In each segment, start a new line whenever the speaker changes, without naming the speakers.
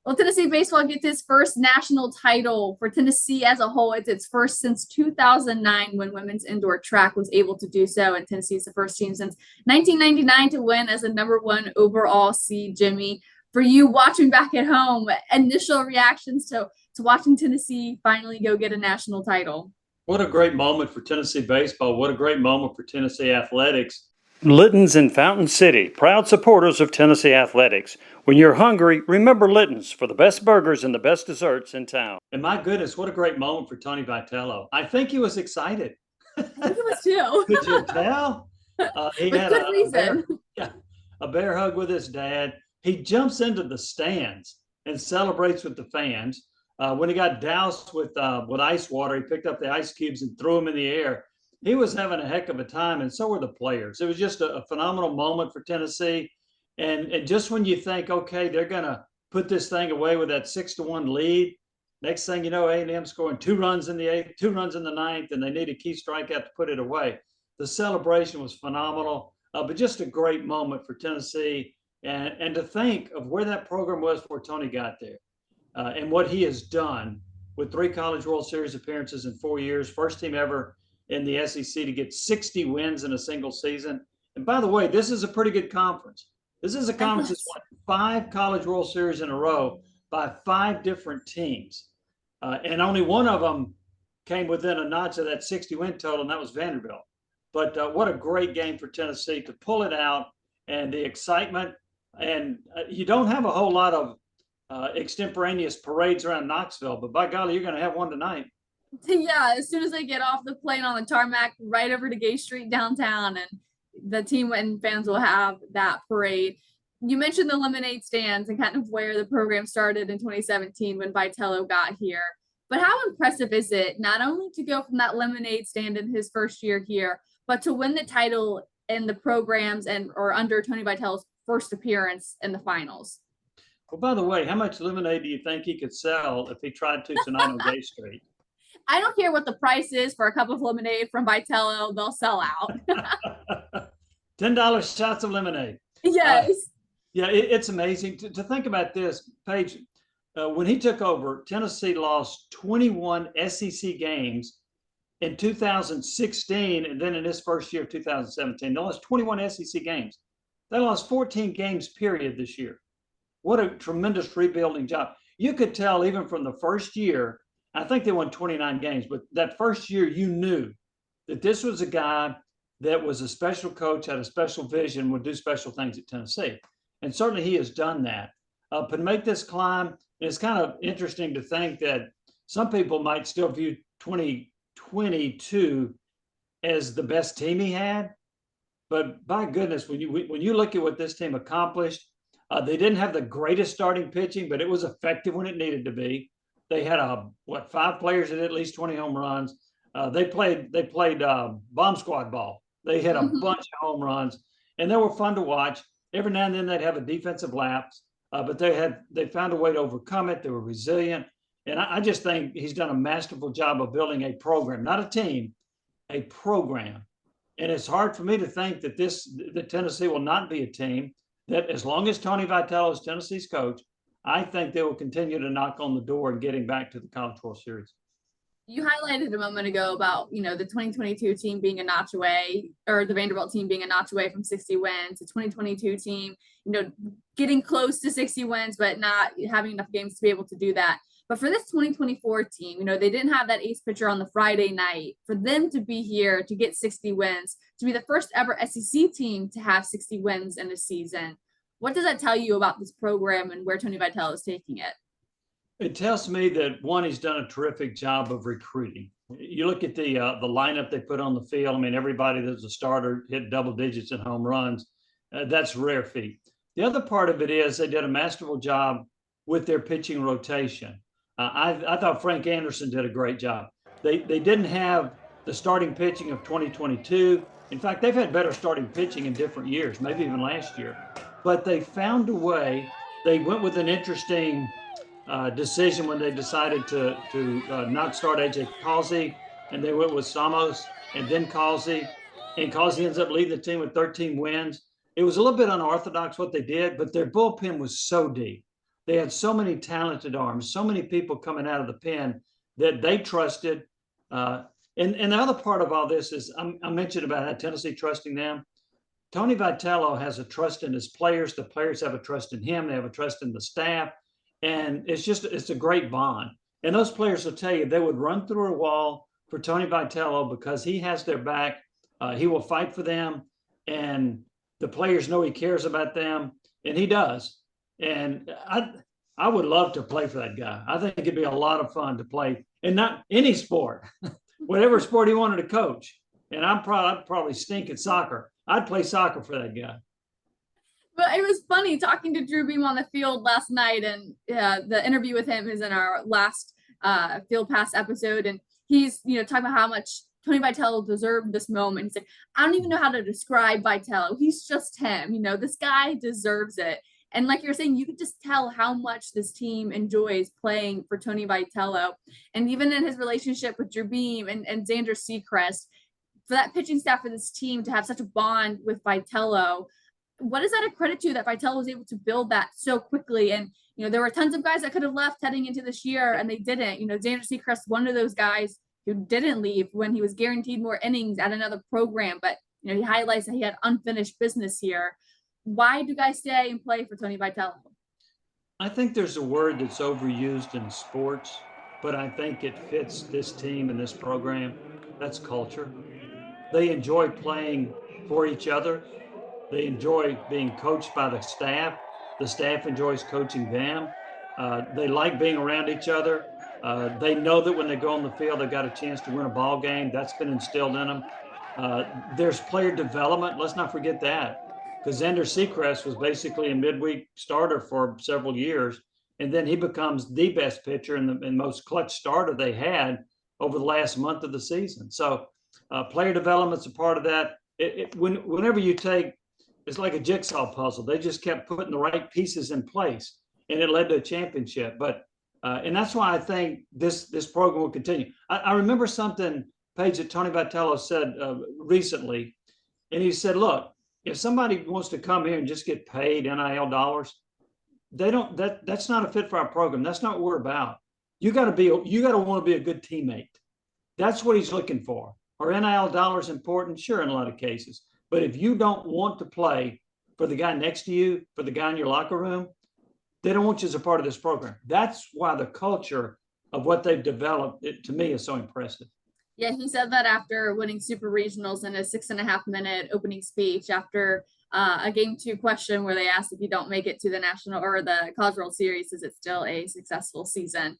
Well, Tennessee baseball gets its first national title for Tennessee as a whole. It's its first since 2009 when women's indoor track was able to do so. And Tennessee is the first team since 1999 to win as a number one overall seed. Jimmy, for you watching back at home, initial reactions to watching Tennessee finally go get a national title.
What a great moment for Tennessee baseball. What a great moment for Tennessee athletics.
Litton's in Fountain City, proud supporters of Tennessee athletics. When you're hungry, remember Litton's for the best burgers and the best desserts in town.
And my goodness, what a great moment for Tony Vitello. I think he was excited.
I think it was too.
Could you tell? He
With
had
good reason.
a bear hug with his dad. He jumps into the stands and celebrates with the fans. When he got doused with ice water, he picked up the ice cubes and threw them in the air. He was having a heck of a time, and so were the players. It was just a phenomenal moment for Tennessee. And just when you think, okay, they're going to put this thing away with that 6-1 lead, next thing you know, A&M scoring 2 runs in the eighth, 2 runs in the ninth, and they need a key strikeout to put it away. The celebration was phenomenal, but just a great moment for Tennessee. And to think of where that program was before Tony got there, and what he has done with 3 College World Series appearances in 4 years, first team ever in the SEC to get 60 wins in a single season. And by the way, this is a pretty good conference. This is a conference that's won 5 College World Series in a row by 5 different teams. And only one of them came within a notch of that 60 win total, and that was Vanderbilt. But what a great game for Tennessee to pull it out, and the excitement. And you don't have a whole lot of extemporaneous parades around Knoxville, but by golly, you're going to have one tonight.
Yeah, as soon as they get off the plane on the tarmac, right over to Gay Street downtown, and the team and fans will have that parade. You mentioned the lemonade stands and kind of where the program started in 2017 when Vitello got here. But how impressive is it not only to go from that lemonade stand in his first year here, but to win the title in the programs and or under Tony Vitello's first appearance in the finals?
Well, by the way, how much lemonade do you think he could sell if he tried to tonight on Gay Street?
I don't care what the price is for a cup of lemonade from Vitello, they'll sell out.
$10 shots of lemonade.
Yes.
Yeah, it's amazing to think about this, Paige. When he took over, Tennessee lost 21 SEC games in 2016, and then in his first year of 2017, they lost 21 SEC games. They lost 14 games, period, this year. What a tremendous rebuilding job. You could tell even from the first year, I think they won 29 games, but that first year you knew that this was a guy that was a special coach, had a special vision, would do special things at Tennessee. And certainly he has done that. But to make this climb, it's kind of interesting to think that some people might still view 2022 as the best team he had. But by goodness, when you look at what this team accomplished, they didn't have the greatest starting pitching, but it was effective when it needed to be. They had 5 players that at least 20 home runs. They played bomb squad ball. They hit a bunch of home runs, and they were fun to watch. Every now and then they'd have a defensive lapse, but they found a way to overcome it. They were resilient, and I just think he's done a masterful job of building a program, not a team, a program. And it's hard for me to think that Tennessee will not be a team that, as long as Tony Vitello is Tennessee's coach, I think they will continue to knock on the door and getting back to the College World Series.
You highlighted a moment ago about, the 2022 team being a notch away, or the Vanderbilt team being a notch away from 60 wins. The 2022 team, getting close to 60 wins, but not having enough games to be able to do that. But for this 2024 team, they didn't have that ace pitcher on the Friday night. For them to be here to get 60 wins, to be the first ever SEC team to have 60 wins in a season, what does that tell you about this program and where Tony Vitello is taking it?
It tells me that, one, he's done a terrific job of recruiting. You look at the lineup they put on the field. I mean, everybody that's a starter hit double digits in home runs. That's rare feat. The other part of it is they did a masterful job with their pitching rotation. I thought Frank Anderson did a great job. They didn't have the starting pitching of 2022. In fact, they've had better starting pitching in different years, maybe even last year. But they found a way. They went with an interesting decision when they decided to not start AJ Causey, and they went with Samos and then Causey, and Causey ends up leading the team with 13 wins. It was a little bit unorthodox what they did, but their bullpen was so deep. they had so many talented arms, so many people coming out of the pen that they trusted. And the other part of all this is I mentioned about how Tennessee trusting them. Tony Vitello has a trust in his players. The players have a trust in him. They have a trust in the staff. And it's a great bond. And those players will tell you they would run through a wall for Tony Vitello because he has their back. He will fight for them. And the players know he cares about them. And he does. And I would love to play for that guy. I think it'd be a lot of fun to play in not any sport, whatever sport he wanted to coach. And I'd probably stink at soccer. I'd play soccer for that guy.
But it was funny talking to Drew Beam on the field last night, and the interview with him is in our last Field Pass episode, and he's talking about how much Tony Vitello deserved this moment. He's like, I don't even know how to describe Vitello. He's just him. This guy deserves it. And like you're saying, you could just tell how much this team enjoys playing for Tony Vitello. And even in his relationship with Drew Beam and Xander Crest, for that pitching staff for this team to have such a bond with Vitello, what is that a credit to that Vitello was able to build that so quickly? And, there were tons of guys that could have left heading into this year and they didn't. Xander Crest, one of those guys who didn't leave when he was guaranteed more innings at another program, but, he highlights that he had unfinished business here. Why do guys stay and play for Tony Vitello?
I think there's a word that's overused in sports, but I think it fits this team and this program. That's culture. They enjoy playing for each other. They enjoy being coached by the staff. The staff enjoys coaching them. They like being around each other. They know that when they go on the field, they've got a chance to win a ball game. That's been instilled in them. There's player development. Let's not forget that. Because Xander Crest was basically a midweek starter for several years, and then he becomes the best pitcher and most clutch starter they had over the last month of the season. So player development's a part of that. Whenever you take, it's like a jigsaw puzzle. They just kept putting the right pieces in place, and it led to a championship. But and that's why I think this program will continue. I remember something, Paige, that Tony Vitello said recently, and he said, "Look, if somebody wants to come here and just get paid NIL dollars, that's not a fit for our program. That's not what we're about. You got to want to be a good teammate. That's what he's looking for. Are NIL dollars important? Sure, in a lot of cases. But if you don't want to play for the guy next to you, for the guy in your locker room, they don't want you as a part of this program. That's why the culture of what they've developed, to me, is so impressive."
Yeah, he said that after winning super regionals in a 6.5-minute opening speech after a Game 2 question where they asked if you don't make it to the national or the College World Series, is it still a successful season?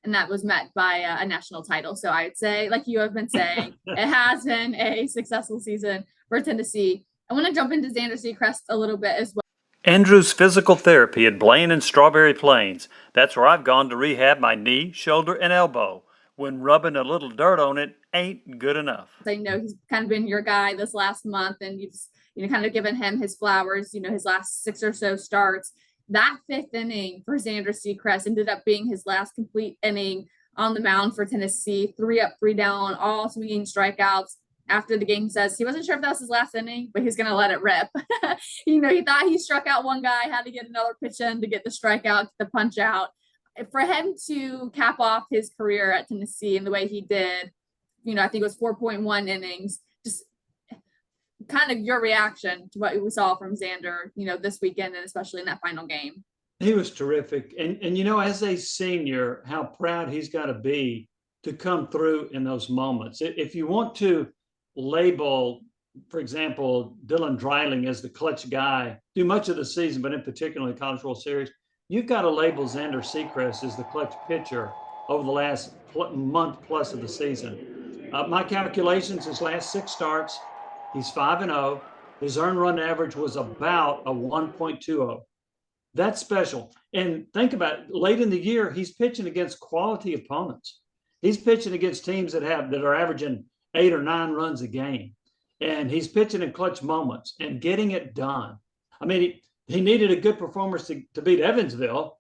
And that was met by a national title. So I'd say, like you have been saying, it has been a successful season for Tennessee. I want to jump into Xander Crest a little bit as well.
Andrew's Physical Therapy at Blaine and Strawberry Plains. That's where I've gone to rehab my knee, shoulder, and elbow. When rubbing a little dirt on it ain't good enough.
I know he's kind of been your guy this last month, and you've kind of given him his flowers, his last 6 or so starts. That 5th inning for Xander Crest ended up being his last complete inning on the mound for Tennessee. 3 up, 3 down, all swinging strikeouts. After the game, he says he wasn't sure if that was his last inning, but he's going to let it rip. He thought he struck out one guy, had to get another pitch in to get the strikeout, the punch out. For him to cap off his career at Tennessee in the way he did, I think it was 4.1 innings, just kind of your reaction to what we saw from Xander, this weekend, and especially in that final game.
He was terrific. And as a senior, how proud he's got to be to come through in those moments. If you want to label, for example, Dylan Dreiling as the clutch guy through much of the season, but in particular the College World Series, you've got to label Xander Crest as the clutch pitcher over the last month plus of the season. My calculations, his last 6 starts, he's 5-0. His earned run average was about a 1.20. That's special. And think about it, late in the year, he's pitching against quality opponents. He's pitching against teams that are averaging 8 or 9 runs a game. And he's pitching in clutch moments and getting it done. I mean, he needed a good performance to beat Evansville,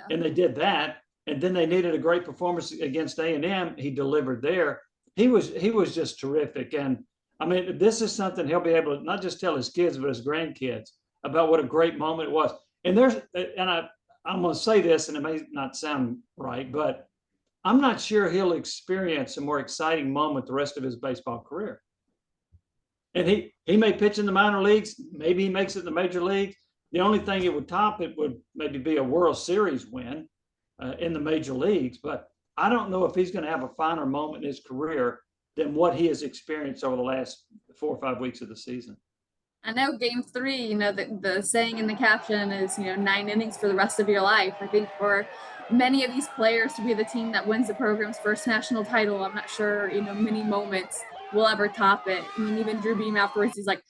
and they did that. And then they needed a great performance against A&M. He delivered there. He was just terrific. And I mean, this is something he'll be able to not just tell his kids, but his grandkids about what a great moment it was. And I'm going to say this, and it may not sound right, but I'm not sure he'll experience a more exciting moment the rest of his baseball career. And he may pitch in the minor leagues. Maybe he makes it in the major leagues. The only thing it would top it would maybe be a World Series win in the major leagues. But I don't know if he's going to have a finer moment in his career than what he has experienced over the last 4 or 5 weeks of the season.
I know game 3, the saying in the caption is, 9 innings for the rest of your life. I think for many of these players to be the team that wins the program's first national title, I'm not sure, many moments will ever top it. I mean, even Drew Beam afterwards, he's like,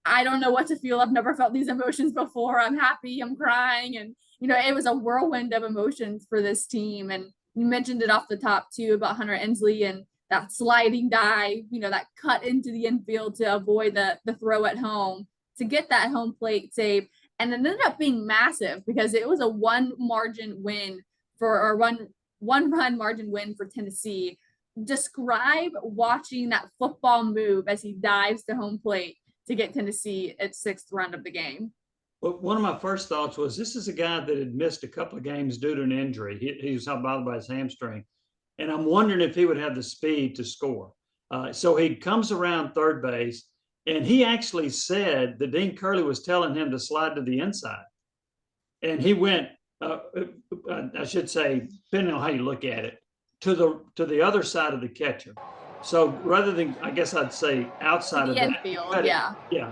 I don't know what to feel. I've never felt these emotions before. I'm happy, I'm crying. And, it was a whirlwind of emotions for this team. And you mentioned it off the top too about Hunter Ensley and that sliding dive, that cut into the infield to avoid the throw at home to get that home plate save. And it ended up being massive because it was a one run margin win for Tennessee. Describe watching that football move as he dives to home plate to get Tennessee at 6th run of the game.
Well, one of my first thoughts was this is a guy that had missed a couple of games due to an injury. He was bothered by his hamstring. And I'm wondering if he would have the speed to score. So he comes around third base, and he actually said that Dean Curley was telling him to slide to the inside. And he went, I should say, depending on how you look at it, to the other side of the catcher. So rather than, I guess I'd say outside of that,
infield,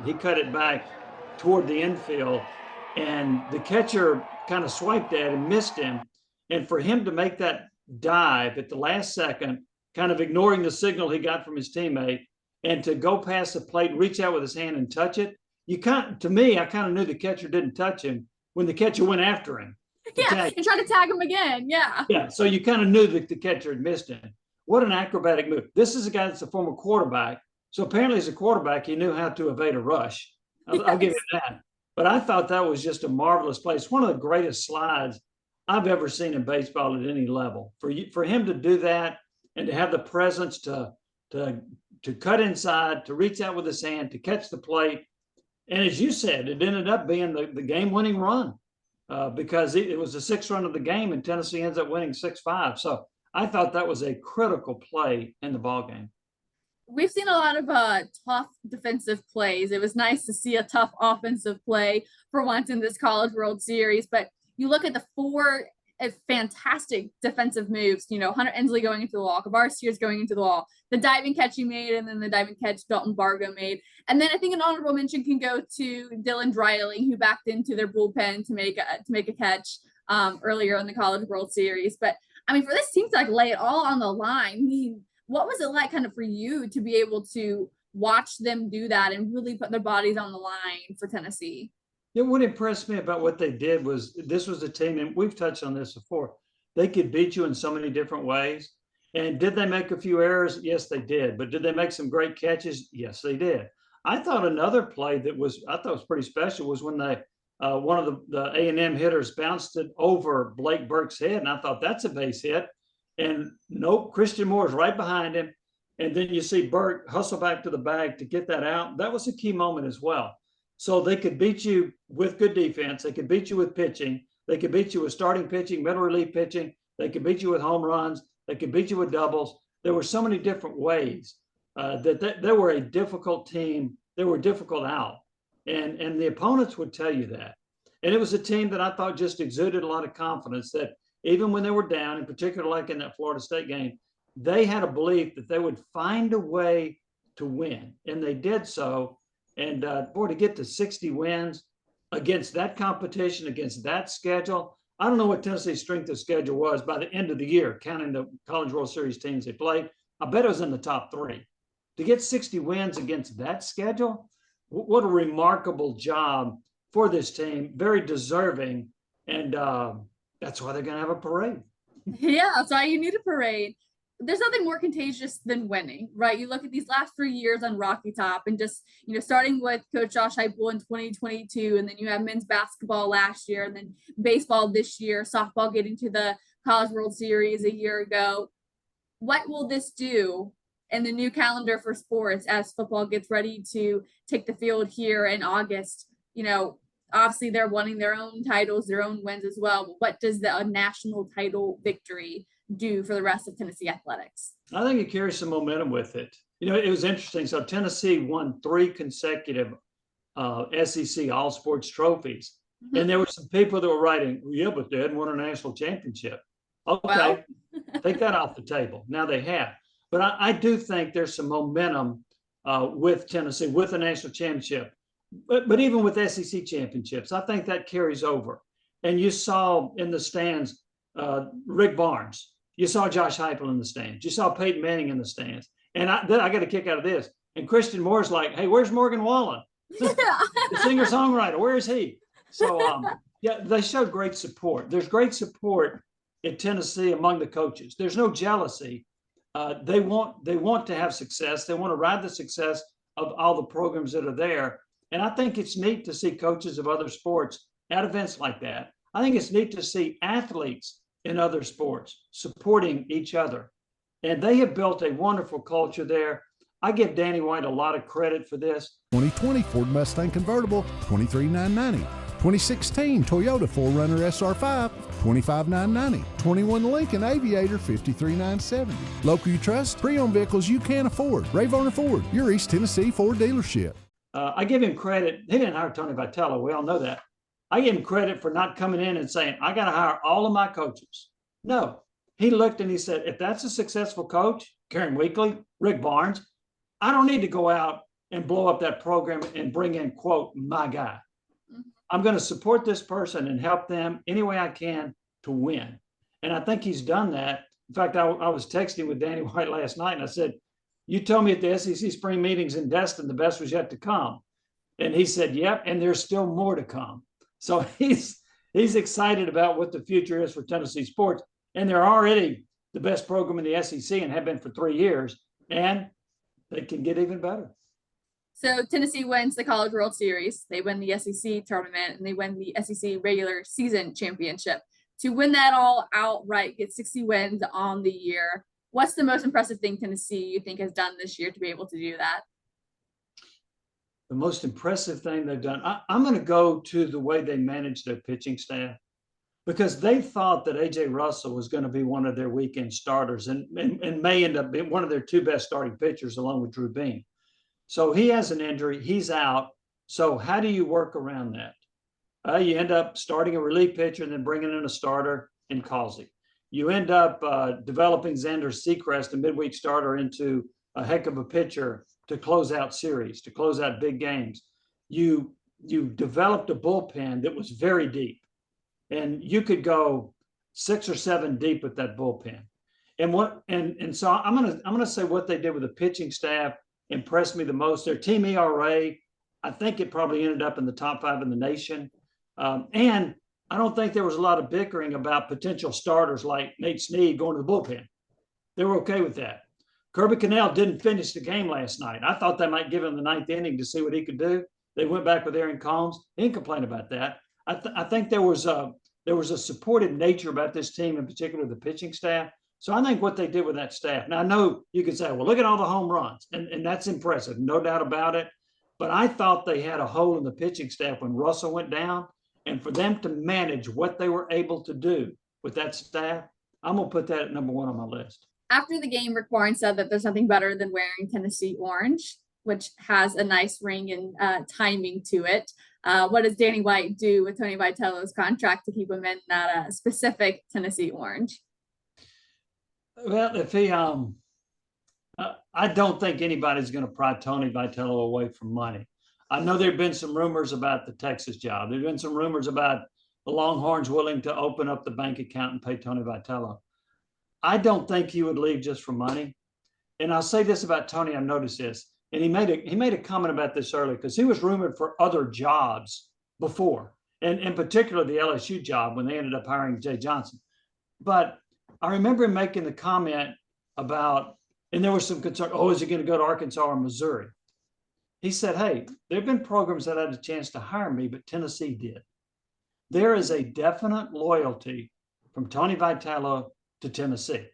he cut it back toward the infield, and the catcher kind of swiped at him, missed him. And for him to make that dive at the last second, kind of ignoring the signal he got from his teammate, and to go past the plate, reach out with his hand and touch it. To me, I kind of knew the catcher didn't touch him when the catcher went after him.
Yeah, and tried to tag him again. Yeah.
Yeah. So you kind of knew that the catcher had missed him. What an acrobatic move. This is a guy that's a former quarterback. So apparently as a quarterback, he knew how to evade a rush. I'll give you that. But I thought that was just a marvelous play. It's one of the greatest slides I've ever seen in baseball at any level. For him to do that and to have the presence to cut inside, to reach out with his hand, to catch the plate. And as you said, it ended up being the game-winning run because it was the 6th run of the game, and Tennessee ends up winning 6-5. So I thought that was a critical play in the ballgame.
We've seen a lot of tough defensive plays. It was nice to see a tough offensive play for once in this College World Series. But you look at the 4 fantastic defensive moves, Hunter Ensley going into the wall, Kavar Sears going into the wall, the diving catch he made, and then the diving catch Dalton Bargo made. And then I think an honorable mention can go to Dylan Dreiling, who backed into their bullpen to make a catch earlier in the College World Series. But I mean, for this team to lay it all on the line, I mean, what was it like kind of for you to be able to watch them do that and really put their bodies on the line for Tennessee?
Yeah, what impressed me about what they did was this was a team, and we've touched on this before, they could beat you in so many different ways. And did they make a few errors? Yes, they did. But did they make some great catches? Yes, they did. I thought another play that was pretty special was when one of the A&M hitters bounced it over Blake Burke's head, and I thought that's a base hit. And nope, Christian Moore's right behind him. And then you see Burke hustle back to the bag to get that out. That was a key moment as well. So they could beat you with good defense. They could beat you with pitching. They could beat you with starting pitching, middle relief pitching. They could beat you with home runs. They could beat you with doubles. There were so many different ways that they were a difficult team. They were difficult out. And the opponents would tell you that. And it was a team that I thought just exuded a lot of confidence that even when they were down, in particular, like in that Florida State game, they had a belief that they would find a way to win. And they did so. And boy, to get to 60 wins against that competition, against that schedule, I don't know what Tennessee's strength of schedule was by the end of the year, counting the College World Series teams they played. I bet it was in the top 3. To get 60 wins against that schedule, what a remarkable job for this team. Very deserving. And that's why they're going to have a parade.
Yeah, that's why you need a parade. There's nothing more contagious than winning, right? You look at these last 3 years on Rocky Top and just, starting with Coach Josh Heupel in 2022, and then you have men's basketball last year, and then baseball this year, softball getting to the College World Series a year ago. What will this do in the new calendar for sports as football gets ready to take the field here in August? obviously they're wanting their own titles, their own wins as well. But what does the national title victory do for the rest of Tennessee athletics?
I think it carries some momentum with it. It was interesting. So Tennessee won 3 consecutive SEC All Sports trophies. Mm-hmm. And there were some people that were writing, well, yeah, but they hadn't won a national championship. Okay, well. Take that off the table. Now they have. But I do think there's some momentum with Tennessee, with the national championship. But even with SEC championships, I think that carries over. And you saw in the stands, Rick Barnes. You saw Josh Heupel in the stands. You saw Peyton Manning in the stands. And I got a kick out of this. And Christian Moore's like, hey, where's Morgan Wallen? The singer-songwriter, where is he? So, yeah, they showed great support. There's great support in Tennessee among the coaches. There's no jealousy. They want to have success. They want to ride the success of all the programs that are there. And I think it's neat to see coaches of other sports at events like that. I think it's neat to see athletes in other sports supporting each other. And they have built a wonderful culture there. I give Danny White a lot of credit for this.
2020 Ford Mustang convertible, $23,990. 2016 Toyota 4Runner SR5, $25,990. 21 Lincoln Aviator, $53,970. Local you trust, pre-owned vehicles you can afford. Ray Varner Ford, your East Tennessee Ford dealership.
I give him credit. He didn't hire Tony Vitello. We all know that. I give him credit for not coming in and saying, I got to hire all of my coaches. No, he looked and he said, if that's a successful coach, Karen Weekly, Rick Barnes, I don't need to go out and blow up that program and bring in, quote, my guy. I'm going to support this person and help them any way I can to win. And I think he's done that. In fact, I was texting with Danny White last night and I said, you told me at the SEC spring meetings in Destin, the best was yet to come. And he said, yep, and there's still more to come. So he's excited about what the future is for Tennessee sports. And they're already the best program in the SEC and have been for 3 years. And they can get even better.
So Tennessee wins the College World Series. They win the SEC tournament and they win the SEC regular season championship. To win that all outright, get 60 wins on the year. What's the most impressive thing Tennessee you think has done this year to be able to do that?
The most impressive thing they've done, I'm going to go to the way they manage their pitching staff, because they thought that A.J. Russell was going to be one of their weekend starters and may end up being one of their 2 best starting pitchers along with Drew Beam. So he has an injury. He's out. So how do you work around that? You end up starting a relief pitcher and then bringing in a starter in Causey. You end up developing Xander Crest, a midweek starter, into a heck of a pitcher to close out series, to close out big games. You developed a bullpen that was very deep, and you could go 6 or 7 deep with that bullpen. And so I'm gonna say what they did with the pitching staff impressed me the most. Their team ERA, I think it probably ended up in the top 5 in the nation. And I don't think there was a lot of bickering about potential starters like Nate Snead going to the bullpen. They were okay with that. Kirby Cannell didn't finish the game last night. I thought they might give him the 9th inning to see what he could do. They went back with Aaron Combs. He didn't complain about that. I think there was a supportive nature about this team, in particular the pitching staff. So I think what they did with that staff. Now, I know you can say, well, look at all the home runs, and that's impressive, no doubt about it. But I thought they had a hole in the pitching staff when Russell went down. And for them to manage what they were able to do with that staff, I'm going to put that at number 1 on my list.
After the game, Rick Barnes said that there's nothing better than wearing Tennessee orange, which has a nice ring and timing to it. What does Danny White do with Tony Vitello's contract to keep him in that specific Tennessee orange?
Well, if he, I don't think anybody's going to pry Tony Vitello away from money. I know there have been some rumors about the Texas job. There have been some rumors about the Longhorns willing to open up the bank account and pay Tony Vitello. I don't think he would leave just for money. And I'll say this about Tony, I've noticed this, and he made a comment about this earlier, because he was rumored for other jobs before, and in particular the LSU job when they ended up hiring Jay Johnson. But I remember him making the comment about, and there was some concern, is he going to go to Arkansas or Missouri? He said, hey, there have been programs that had a chance to hire me, but Tennessee did. There is a definite loyalty from Tony Vitello to Tennessee.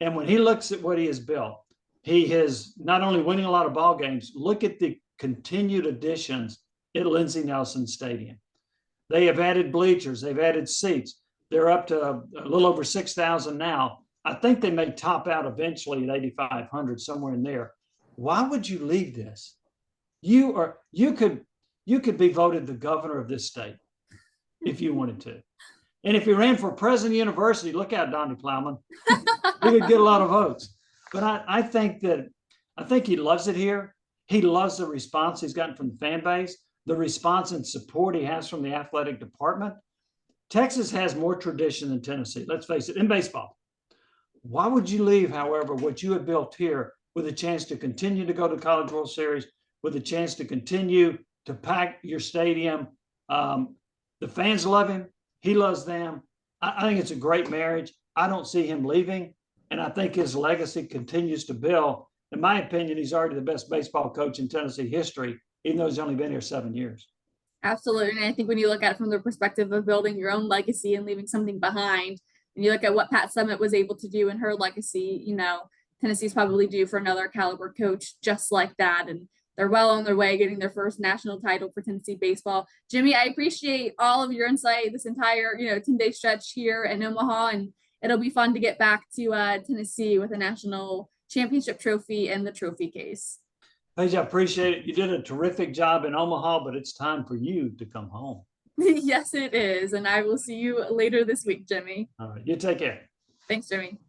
And when he looks at what he has built, he is not only winning a lot of ball games, look at the continued additions at Lindsey Nelson Stadium. They have added bleachers. They've added seats. They're up to a little over 6,000 now. I think they may top out eventually at 8,500, somewhere in there. Why would you leave this? You could be voted the governor of this state if you wanted to. And if he ran for president of the university, look out, Donnie Plowman. He could get a lot of votes. But I think he loves it here. He loves the response he's gotten from the fan base, the response and support he has from the athletic department. Texas has more tradition than Tennessee, let's face it, in baseball. Why would you leave, however, what you have built here with a chance to continue to go to College World Series, with a chance to continue to pack your stadium? The fans love him. He loves them. I think it's a great marriage. I don't see him leaving. And I think his legacy continues to build. In my opinion, he's already the best baseball coach in Tennessee history, even though he's only been here 7 years.
Absolutely. And I think when you look at it from the perspective of building your own legacy and leaving something behind, and you look at what Pat Summitt was able to do in her legacy, Tennessee's probably due for another caliber coach just like that. And they're well on their way getting their first national title for Tennessee baseball. Jimmy, I appreciate all of your insight this entire, 10-day stretch here in Omaha, and it'll be fun to get back to Tennessee with a national championship trophy and the trophy case.
Paige, I appreciate it. You did a terrific job in Omaha, but it's time for you to come home.
Yes, it is. And I will see you later this week, Jimmy.
All right. You take care.
Thanks, Jimmy.